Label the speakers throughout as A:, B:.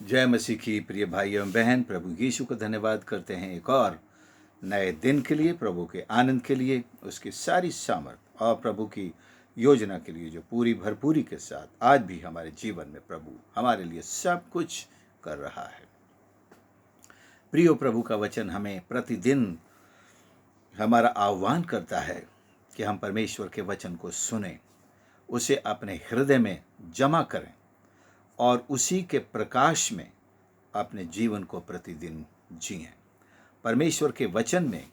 A: जय मसीह की प्रिय भाई एवं बहन, प्रभु यीशु को धन्यवाद करते हैं एक और नए दिन के लिए, प्रभु के आनंद के लिए, उसकी सारी सामर्थ और प्रभु की योजना के लिए जो पूरी भरपूरी के साथ आज भी हमारे जीवन में प्रभु हमारे लिए सब कुछ कर रहा है। प्रियो, प्रभु का वचन हमें प्रतिदिन हमारा आह्वान करता है कि हम परमेश्वर के वचन को सुनें, उसे अपने हृदय में जमा करें और उसी के प्रकाश में अपने जीवन को प्रतिदिन जिएं। परमेश्वर के वचन में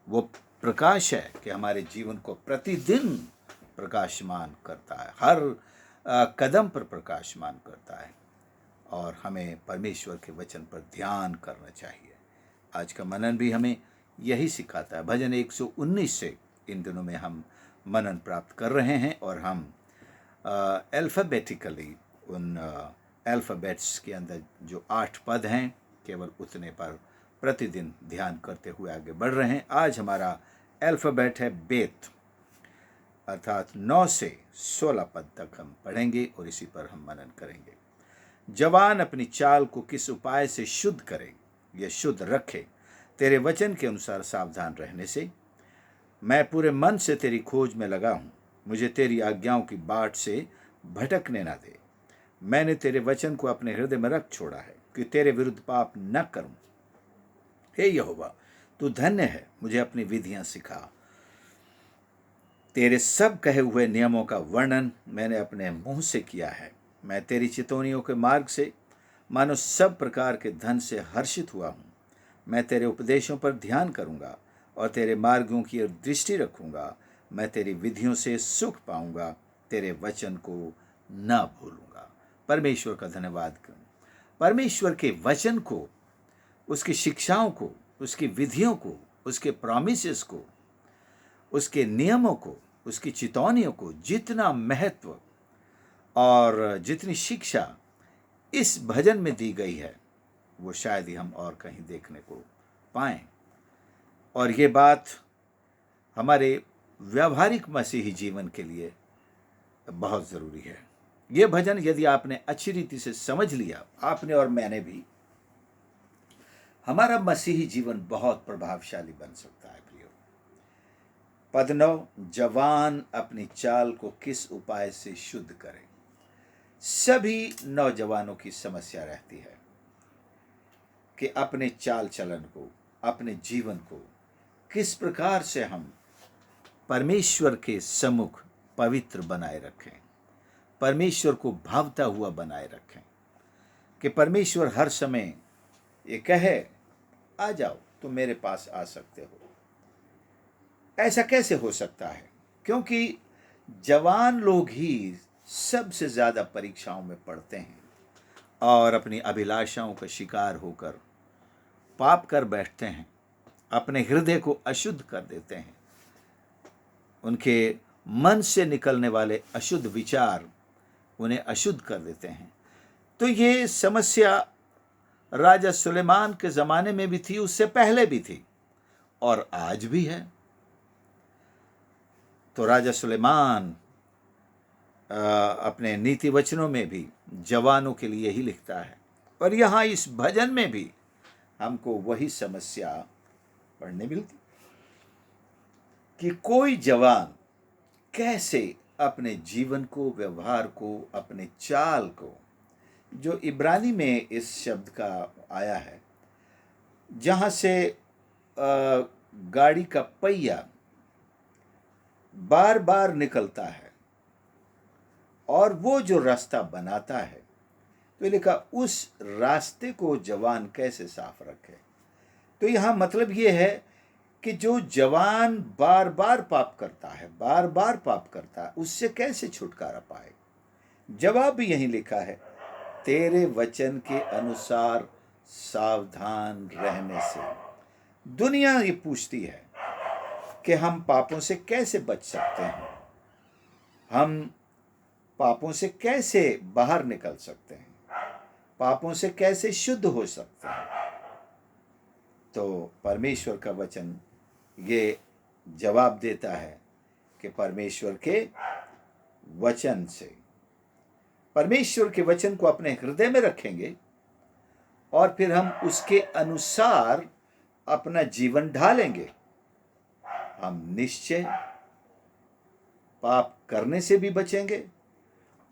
A: वो प्रकाश है कि हमारे जीवन को प्रतिदिन प्रकाशमान करता है, हर कदम पर प्रकाशमान करता है और हमें परमेश्वर के वचन पर ध्यान करना चाहिए। आज का मनन भी हमें यही सिखाता है। भजन 119 से इन दिनों में हम मनन प्राप्त कर रहे हैं और हम अल्फ़ाबेटिकली उन अल्फ़ाबेट्स के अंदर जो 8 पद हैं केवल उतने पर प्रतिदिन ध्यान करते हुए आगे बढ़ रहे हैं। आज हमारा अल्फ़ाबेट है बेत, अर्थात 9 से 16 पद तक हम पढ़ेंगे और इसी पर हम मनन करेंगे। जवान अपनी चाल को किस उपाय से शुद्ध करे, यह शुद्ध रखे तेरे वचन के अनुसार सावधान रहने से। मैं पूरे मन से तेरी खोज में लगा हूँ, मुझे तेरी आज्ञाओं की बाट से भटकने ना दे। मैंने तेरे वचन को अपने हृदय में रख छोड़ा है कि तेरे विरुद्ध पाप न करूं। हे यहोवा, तू धन्य है, मुझे अपनी विधियां सिखा। तेरे सब कहे हुए नियमों का वर्णन मैंने अपने मुंह से किया है। मैं तेरी चितौनियों के मार्ग से मानो सब प्रकार के धन से हर्षित हुआ हूँ। मैं तेरे उपदेशों पर ध्यान करूँगा और तेरे मार्गों की ओर दृष्टि रखूँगा। मैं तेरी विधियों से सुख पाऊँगा, तेरे वचन को न भूलूँगा। परमेश्वर का धन्यवाद करूँ। परमेश्वर के वचन को, उसकी शिक्षाओं को, उसकी विधियों को, उसके प्रॉमिसेस को, उसके नियमों को, उसकी चितौनियों को जितना महत्व और जितनी शिक्षा इस भजन में दी गई है वो शायद ही हम और कहीं देखने को पाएं। और ये बात हमारे व्यावहारिक मसीही जीवन के लिए बहुत ज़रूरी है। ये भजन यदि आपने अच्छी रीति से समझ लिया, आपने और मैंने भी, हमारा मसीही जीवन बहुत प्रभावशाली बन सकता है। प्रियो, पद 9, जवान अपनी चाल को किस उपाय से शुद्ध करें। सभी नौजवानों की समस्या रहती है कि अपने चाल चलन को, अपने जीवन को किस प्रकार से हम परमेश्वर के सम्मुख पवित्र बनाए रखें, परमेश्वर को भावता हुआ बनाए रखें, कि परमेश्वर हर समय ये कहे, आ जाओ, तुम मेरे पास आ सकते हो। ऐसा कैसे हो सकता है? क्योंकि जवान लोग ही सबसे ज़्यादा परीक्षाओं में पड़ते हैं और अपनी अभिलाषाओं का शिकार होकर पाप कर बैठते हैं, अपने हृदय को अशुद्ध कर देते हैं। उनके मन से निकलने वाले अशुद्ध विचार उन्हें अशुद्ध कर देते हैं। तो ये समस्या राजा सुलेमान के ज़माने में भी थी, उससे पहले भी थी और आज भी है। तो राजा सुलेमान अपने नीति वचनों में भी जवानों के लिए ही लिखता है और यहाँ इस भजन में भी हमको वही समस्या पढ़ने मिलती कि कोई जवान कैसे अपने जीवन को, व्यवहार को, अपने चाल को, जो इब्रानी में इस शब्द का आया है, जहाँ से गाड़ी का पहिया बार बार निकलता है और वो जो रास्ता बनाता है, तो लिखा उस रास्ते को जवान कैसे साफ रखे। तो यहाँ मतलब ये है कि जो जवान बार बार पाप करता है, बार बार पाप करता है, उससे कैसे छुटकारा पाए। जवाब भी यही लिखा है, तेरे वचन के अनुसार सावधान रहने से। दुनिया ये पूछती है कि हम पापों से कैसे बच सकते हैं, हम पापों से कैसे बाहर निकल सकते हैं, पापों से कैसे शुद्ध हो सकते हैं। तो परमेश्वर का वचन ये जवाब देता है कि परमेश्वर के वचन से, परमेश्वर के वचन को अपने हृदय में रखेंगे और फिर हम उसके अनुसार अपना जीवन ढालेंगे। हम निश्चय पाप करने से भी बचेंगे,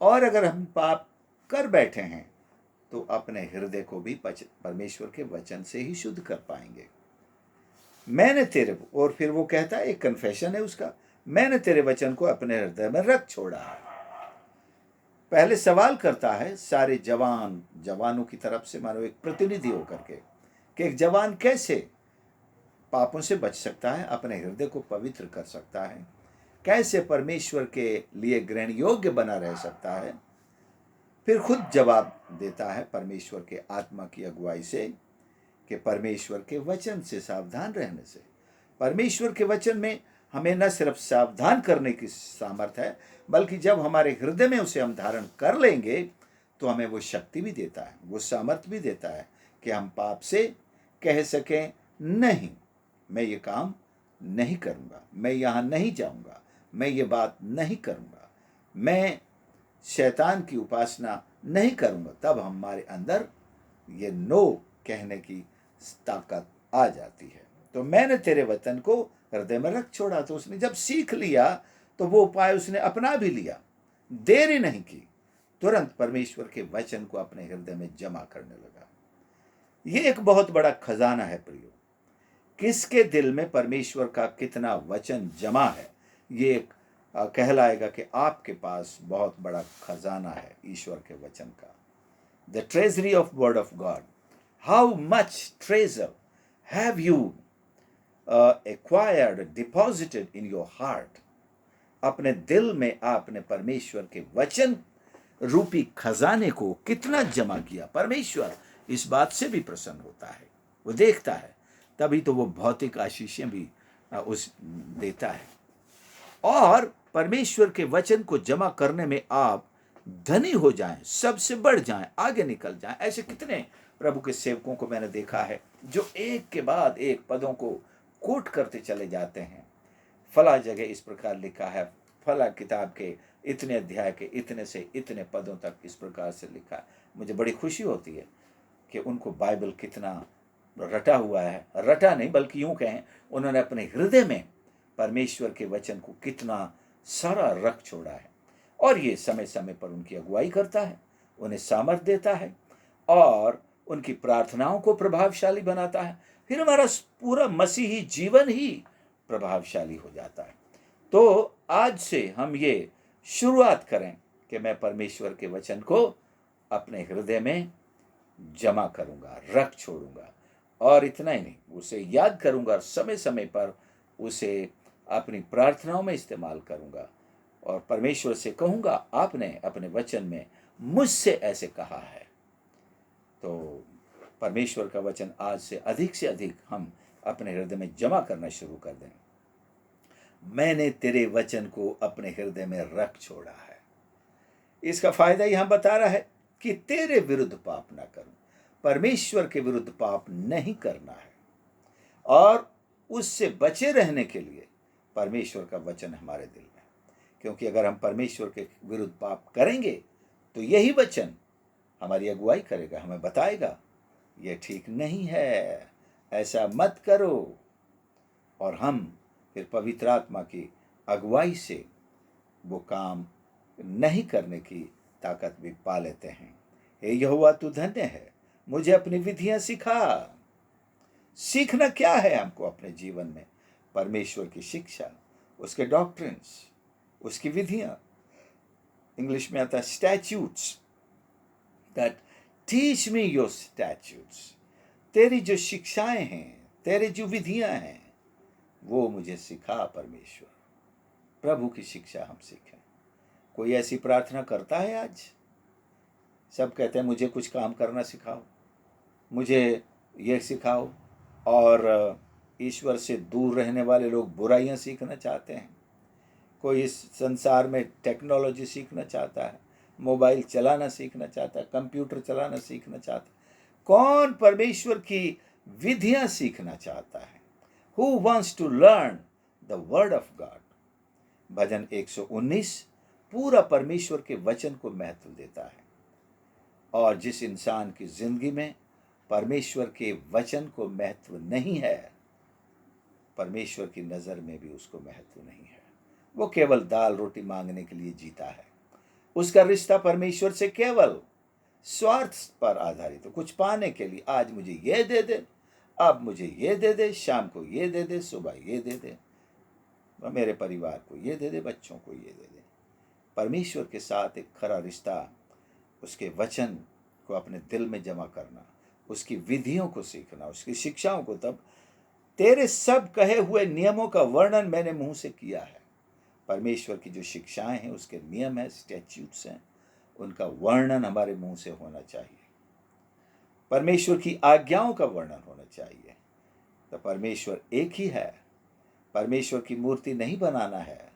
A: और अगर हम पाप कर बैठे हैं तो अपने हृदय को भी परमेश्वर के वचन से ही शुद्ध कर पाएंगे। मैंने तेरे, और फिर वो कहता है, एक कन्फेशन है उसका, मैंने तेरे वचन को अपने हृदय में रख छोड़ा है। पहले सवाल करता है सारे जवानों की तरफ से, मानो एक प्रतिनिधि होकर के, कि एक जवान कैसे पापों से बच सकता है, अपने हृदय को पवित्र कर सकता है, कैसे परमेश्वर के लिए ग्रहण योग्य बना रह सकता है। फिर खुद जवाब देता है परमेश्वर के आत्मा की अगुवाई से कि परमेश्वर के वचन से सावधान रहने से। परमेश्वर के वचन में हमें न सिर्फ सावधान करने की सामर्थ है, बल्कि जब हमारे हृदय में उसे हम धारण कर लेंगे तो हमें वो शक्ति भी देता है, वो सामर्थ भी देता है कि हम पाप से कह सकें, नहीं, मैं ये काम नहीं करूँगा, मैं यहाँ नहीं जाऊँगा, मैं ये बात नहीं करूँगा, मैं शैतान की उपासना नहीं करूँगा। तब हमारे अंदर ये नो कहने की ताकत आ जाती है। तो मैंने तेरे वचन को हृदय में रख छोड़ा। तो उसने जब सीख लिया तो वो उपाय उसने अपना भी लिया, देरी नहीं की, तुरंत परमेश्वर के वचन को अपने हृदय में जमा करने लगा। ये एक बहुत बड़ा खजाना है प्रियो। किसके दिल में परमेश्वर का कितना वचन जमा है, ये एक कहलाएगा कि आपके पास बहुत बड़ा खजाना है ईश्वर के वचन का। The treasury of word of God, how much treasure have you acquired, deposited in your heart. अपने दिल में आपने परमेश्वर के वचन रूपी खजाने को कितना जमा किया। परमेश्वर इस बात से भी प्रसन्न होता है, वो देखता है, तभी तो वो भौतिक आशीषें भी उस देता है। और परमेश्वर के वचन को जमा करने में आप धनी हो जाएं, सबसे बढ़ जाएं, आगे निकल जाएं। ऐसे कितने प्रभु के सेवकों को मैंने देखा है जो एक के बाद एक पदों को कोट करते चले जाते हैं। फला जगह इस प्रकार लिखा है, फला किताब के इतने अध्याय के इतने से इतने पदों तक इस प्रकार से लिखा है। मुझे बड़ी खुशी होती है कि उनको बाइबल कितना रटा हुआ है, रटा नहीं बल्कि यूं कहें उन्होंने अपने हृदय में परमेश्वर के वचन को कितना सारा रख छोड़ा है। और ये समय समय पर उनकी अगुवाई करता है, उन्हें सामर्थ्य देता है और उनकी प्रार्थनाओं को प्रभावशाली बनाता है। फिर हमारा पूरा मसीही जीवन ही प्रभावशाली हो जाता है। तो आज से हम ये शुरुआत करें कि मैं परमेश्वर के वचन को अपने हृदय में जमा करूंगा, रख छोड़ूंगा, और इतना ही नहीं, उसे याद करूंगा, समय समय पर उसे अपनी प्रार्थनाओं में इस्तेमाल करूंगा और परमेश्वर से कहूंगा, आपने अपने वचन में मुझसे ऐसे कहा है। तो परमेश्वर का वचन आज से अधिक हम अपने हृदय में जमा करना शुरू कर दें। मैंने तेरे वचन को अपने हृदय में रख छोड़ा है। इसका फायदा यहां बता रहा है कि तेरे विरुद्ध पाप ना करूं, परमेश्वर के विरुद्ध पाप नहीं करना है। और उससे बचे रहने के लिए परमेश्वर का वचन हमारे दिल में, क्योंकि अगर हम परमेश्वर के विरुद्ध पाप करेंगे तो यही वचन हमारी अगुवाई करेगा, हमें बताएगा ये ठीक नहीं है, ऐसा मत करो। और हम फिर पवित्र आत्मा की अगुवाई से वो काम नहीं करने की ताकत भी पा लेते हैं। हे यहोवा तू धन्य है, मुझे अपनी विधियां सिखा। सीखना क्या है हमको अपने जीवन में? परमेश्वर की शिक्षा, उसके डॉक्ट्रिन्स, उसकी विधियां। इंग्लिश में आता है स्टैच्यूट्स, दैट टीच मी योर स्टैच्यूट्स। तेरी जो शिक्षाएं हैं, तेरी जो विधियां हैं, वो मुझे सिखा परमेश्वर। प्रभु की शिक्षा हम सीखें। कोई ऐसी प्रार्थना करता है आज? सब कहते हैं मुझे कुछ काम करना सिखाओ, मुझे ये सिखाओ। और ईश्वर से दूर रहने वाले लोग बुराइयां सीखना चाहते हैं। कोई इस संसार में टेक्नोलॉजी सीखना चाहता है, मोबाइल चलाना सीखना चाहता है, कंप्यूटर चलाना सीखना चाहता है। कौन परमेश्वर की विधियां सीखना चाहता है? Who wants to learn the word of God? भजन 119 पूरा परमेश्वर के वचन को महत्व देता है। और जिस इंसान की जिंदगी में परमेश्वर के वचन को महत्व नहीं है, परमेश्वर की नज़र में भी उसको महत्व नहीं है। वो केवल दाल रोटी मांगने के लिए जीता है। उसका रिश्ता परमेश्वर से केवल स्वार्थ पर आधारित है, कुछ पाने के लिए। आज मुझे ये दे दे, अब मुझे ये दे दे, शाम को ये दे दे, सुबह ये दे दे, मेरे परिवार को ये दे दे, बच्चों को ये दे दे। परमेश्वर के साथ एक खरा रिश्ता, उसके वचन को अपने दिल में जमा करना, उसकी विधियों को सीखना, उसकी शिक्षाओं को। तब तेरे सब कहे हुए नियमों का वर्णन मैंने मुंह से किया है। परमेश्वर की जो शिक्षाएं हैं, उसके नियम हैं, स्टैट्यूट्स हैं, उनका वर्णन हमारे मुंह से होना चाहिए। परमेश्वर की आज्ञाओं का वर्णन होना चाहिए। तो परमेश्वर एक ही है। परमेश्वर की मूर्ति नहीं बनाना है,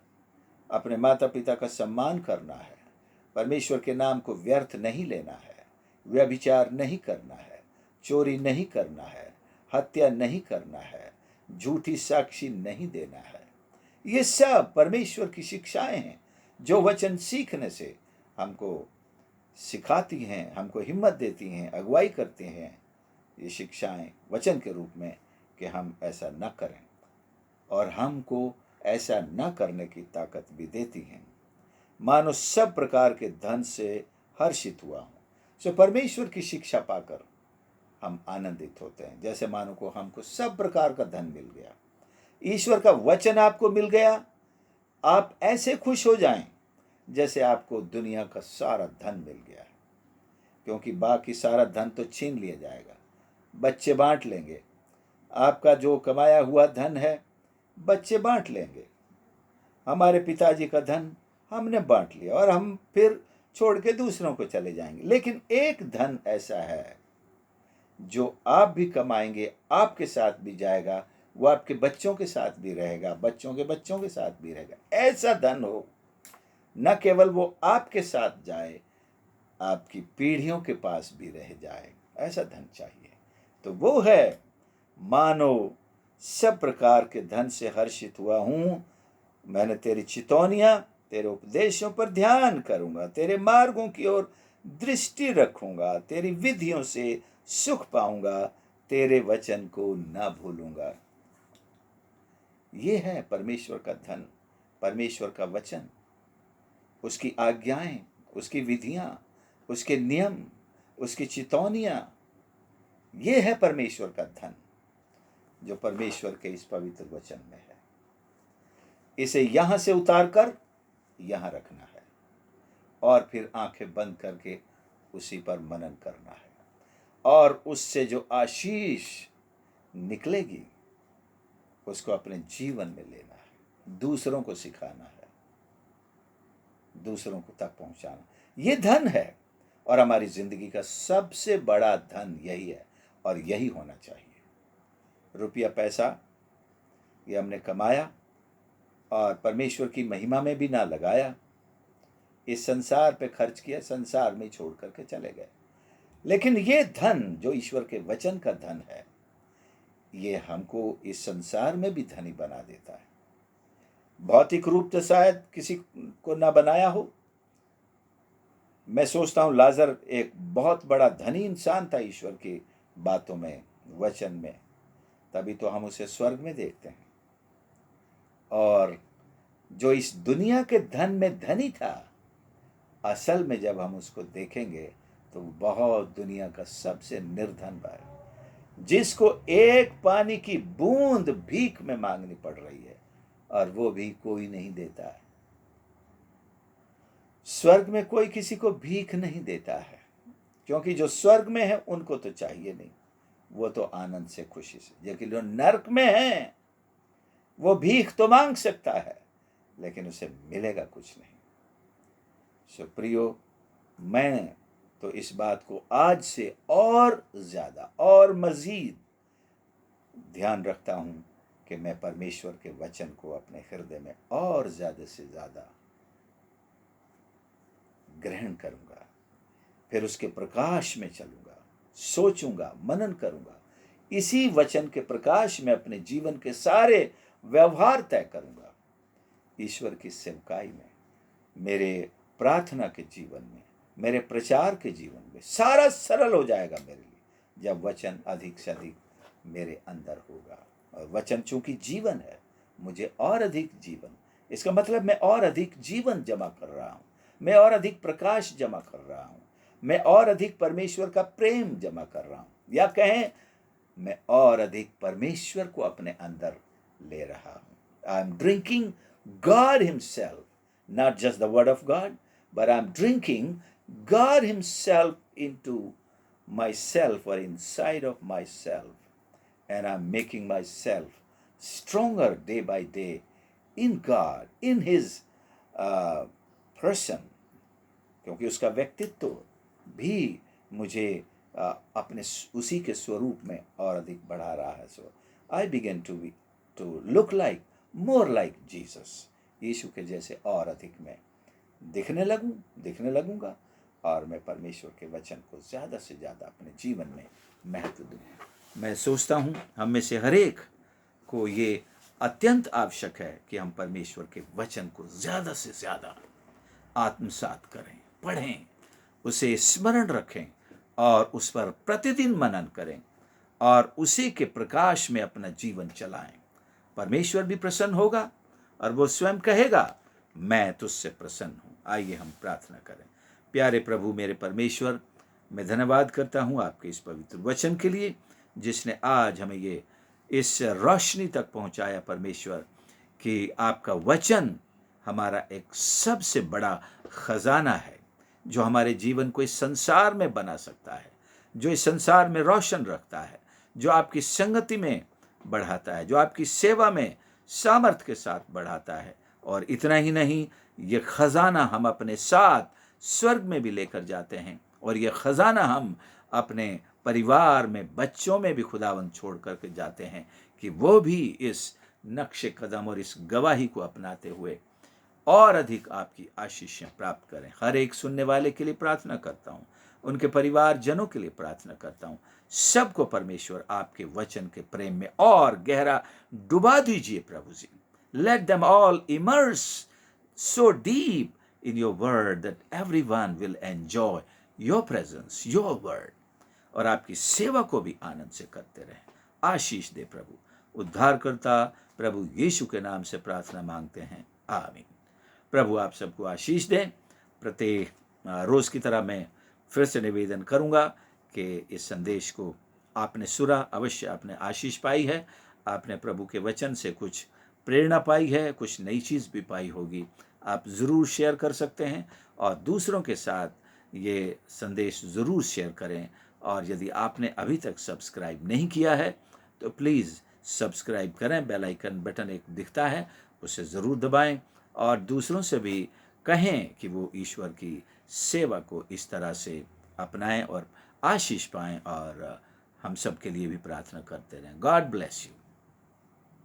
A: अपने माता पिता का सम्मान करना है, परमेश्वर के नाम को व्यर्थ नहीं लेना है, व्यभिचार नहीं करना है, चोरी नहीं करना है, हत्या नहीं करना है, झूठी साक्षी नहीं देना है। ये सब परमेश्वर की शिक्षाएं हैं जो वचन सीखने से हमको सिखाती हैं, हमको हिम्मत देती हैं, अगुवाई करते हैं। ये शिक्षाएं वचन के रूप में कि हम ऐसा न करें, और हमको ऐसा न करने की ताकत भी देती हैं। मानो सब प्रकार के धन से हर्षित हुआ हूँ। सो परमेश्वर की शिक्षा पाकर हम आनंदित होते हैं, जैसे मानो को हमको सब प्रकार का धन मिल गया, ईश्वर का वचन आपको मिल गया। आप ऐसे खुश हो जाएं जैसे आपको दुनिया का सारा धन मिल गया है, क्योंकि बाकी सारा धन तो छीन लिया जाएगा, बच्चे बांट लेंगे। आपका जो कमाया हुआ धन है बच्चे बांट लेंगे। हमारे पिताजी का धन हमने बांट लिया और हम फिर छोड़ के दूसरों को चले जाएंगे। लेकिन एक धन ऐसा है जो आप भी कमाएंगे, आपके साथ भी जाएगा, वो आपके बच्चों के साथ भी रहेगा, बच्चों के बच्चों के साथ भी रहेगा। ऐसा धन हो, न केवल वो आपके साथ जाए, आपकी पीढ़ियों के पास भी रह जाए, ऐसा धन चाहिए। तो वो है, मानो सब प्रकार के धन से हर्षित हुआ हूं। मैंने तेरी चितौनियां, तेरे उपदेशों पर ध्यान करूंगा, तेरे मार्गों की ओर दृष्टि रखूंगा, तेरी विधियों से सुख पाऊंगा, तेरे वचन को न भूलूंगा। ये है परमेश्वर का धन, परमेश्वर का वचन, उसकी आज्ञाएं, उसकी विधियां, उसके नियम, उसकी चितौनियां। ये है परमेश्वर का धन जो परमेश्वर के इस पवित्र वचन में है। इसे यहां से उतार कर यहां रखना है और फिर आंखें बंद करके उसी पर मनन करना है, और उससे जो आशीष निकलेगी उसको अपने जीवन में लेना है, दूसरों को सिखाना है, दूसरों को तक पहुंचाना। ये धन है, और हमारी जिंदगी का सबसे बड़ा धन यही है, और यही होना चाहिए। रुपया पैसा ये हमने कमाया और परमेश्वर की महिमा में भी ना लगाया, इस संसार पे खर्च किया, संसार में छोड़ करके चले गए। लेकिन ये धन जो ईश्वर के वचन का धन है, ये हमको इस संसार में भी धनी बना देता है। भौतिक रूप से शायद किसी को ना बनाया हो। मैं सोचता हूं लाजर एक बहुत बड़ा धनी इंसान था ईश्वर की बातों में, वचन में, तभी तो हम उसे स्वर्ग में देखते हैं। और जो इस दुनिया के धन में धनी था, असल में जब हम उसको देखेंगे तो बहुत दुनिया का सबसे निर्धन है, जिसको एक पानी की बूंद भीख में मांगनी पड़ रही है, और वो भी कोई नहीं देता है। स्वर्ग में कोई किसी को भीख नहीं देता है, क्योंकि जो स्वर्ग में है उनको तो चाहिए नहीं, वो तो आनंद से, खुशी से। लेकिन जो नरक में है वो भीख तो मांग सकता है, लेकिन उसे मिलेगा कुछ नहीं। सो प्रियो, मैं तो इस बात को आज से और ज्यादा और मजीद ध्यान रखता हूं कि मैं परमेश्वर के वचन को अपने हृदय में और ज्यादा से ज्यादा ग्रहण करूंगा, फिर उसके प्रकाश में चलूंगा, सोचूंगा, मनन करूंगा। इसी वचन के प्रकाश में अपने जीवन के सारे व्यवहार तय करूंगा। ईश्वर की सेवकाई में, मेरे प्रार्थना के जीवन में, मेरे प्रचार के जीवन में सारा सरल हो जाएगा मेरे लिए। जब वचन अधिक से अधिक मेरे अंदर होगा। और वचन चूंकि जीवन है, मुझे और अधिक जीवन, इसका मतलब मैं और अधिक जीवन जमा कर रहा हूँ, मैं और अधिक प्रकाश जमा कर रहा हूँ, मैं और अधिक परमेश्वर का प्रेम जमा कर रहा हूँ, या कहें मैं और अधिक परमेश्वर को अपने अंदर ले रहा हूँ। I am drinking God himself, not just the word of God, but I am drinking God himself into myself or inside of myself, and I'm making myself stronger day by day in God, in His person, क्योंकि उसका व्यक्तित्व भी मुझे अपने उसी के स्वरूप में और अधिक बढ़ा रहा है। So I begin to look like more like Jesus, Yeshu के जैसे और अधिक मैं दिखने लगूंगा, और मैं परमेश्वर के वचन को ज़्यादा से ज़्यादा अपने जीवन में महत्व दूँ। मैं सोचता हूँ हम में से हर एक को ये अत्यंत आवश्यक है कि हम परमेश्वर के वचन को ज़्यादा से ज़्यादा आत्मसात करें, पढ़ें, उसे स्मरण रखें और उस पर प्रतिदिन मनन करें और उसी के प्रकाश में अपना जीवन चलाएं। परमेश्वर भी प्रसन्न होगा और वो स्वयं कहेगा, मैं तुझसे प्रसन्न हूँ। आइए हम प्रार्थना करें। प्यारे प्रभु मेरे परमेश्वर, मैं धन्यवाद करता हूँ आपके इस पवित्र वचन के लिए, जिसने आज हमें ये इस रोशनी तक पहुँचाया परमेश्वर, कि आपका वचन हमारा एक सबसे बड़ा खजाना है, जो हमारे जीवन को इस संसार में बना सकता है, जो इस संसार में रोशन रखता है, जो आपकी संगति में बढ़ाता है, जो आपकी सेवा में सामर्थ्य के साथ बढ़ाता है। और इतना ही नहीं, ये खजाना हम अपने साथ स्वर्ग में भी लेकर जाते हैं, और ये खजाना हम अपने परिवार में, बच्चों में भी खुदावंद छोड़ करके जाते हैं, कि वो भी इस नक्शे कदम और इस गवाही को अपनाते हुए और अधिक आपकी आशीषें प्राप्त करें। हर एक सुनने वाले के लिए प्रार्थना करता हूँ, उनके परिवारजनों के लिए प्रार्थना करता हूँ। सबको परमेश्वर आपके वचन के प्रेम में और गहरा डुबा दीजिए प्रभु जी। Let them all immerse so deep in your word that everyone will enjoy your presence, your word, और आपकी सेवा को भी आनंद से करते रहें। आशीष दे प्रभु। उद्धारकर्ता प्रभु यीशु के नाम से प्रार्थना मांगते हैं, आमीन। प्रभु आप सबको आशीष दें। प्रत्येक रोज की तरह मैं फिर से निवेदन करूंगा कि इस संदेश को आपने सुना, अवश्य आपने आशीष पाई है, आपने प्रभु के वचन से कुछ प्रेरणा पाई है, कुछ नई चीज़ भी पाई होगी। आप ज़रूर शेयर कर सकते हैं और दूसरों के साथ ये संदेश ज़रूर शेयर करें। और यदि आपने अभी तक सब्सक्राइब नहीं किया है तो प्लीज़ सब्सक्राइब करें। बेल आइकन बटन एक दिखता है, उसे ज़रूर दबाएं और दूसरों से भी कहें कि वो ईश्वर की सेवा को इस तरह से अपनाएं और आशीष पाएं, और हम सब के लिए भी प्रार्थना करते रहें। God bless you.